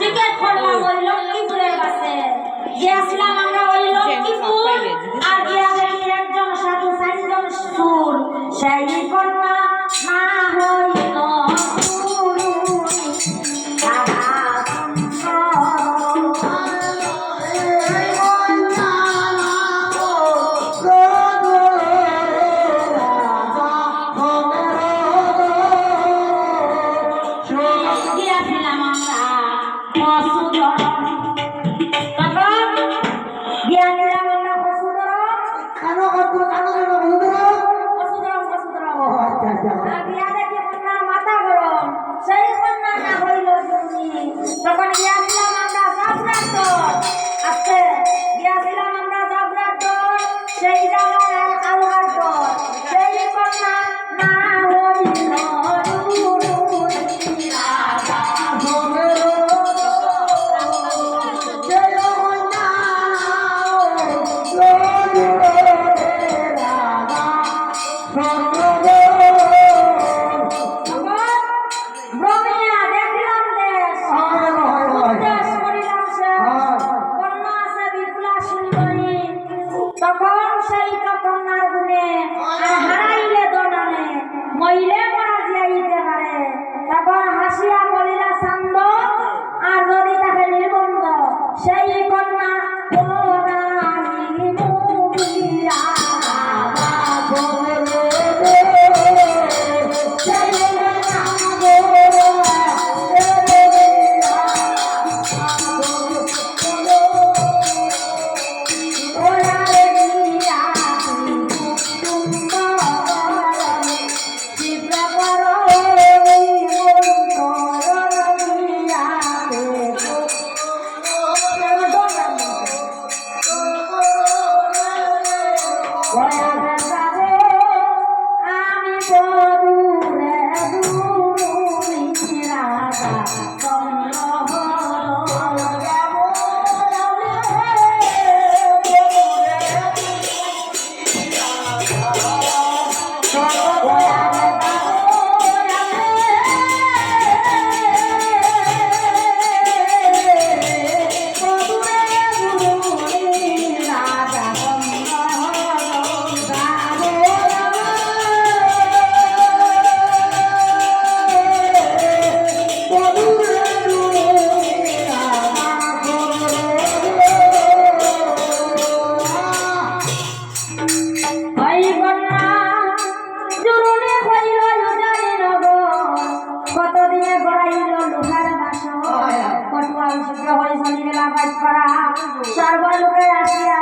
ticket করলাম ওই লক্ষ্মীপুরের কাছে গিয়েছিলাম আমরা ওই লক্ষ্মীপুর আর গিয়া দেখি একজন সাধু চারজন সুর সেই কন্যা না হইল তখন গিয়েছিলাম আমরা জাফরাতগঞ্জ আজকে গিয়েছিলাম আমরা জাফরাতগঞ্জ সেই জায়গার আলহারগঞ্জ সেই কন্যা না হইল সর্বলোকে আসিয়া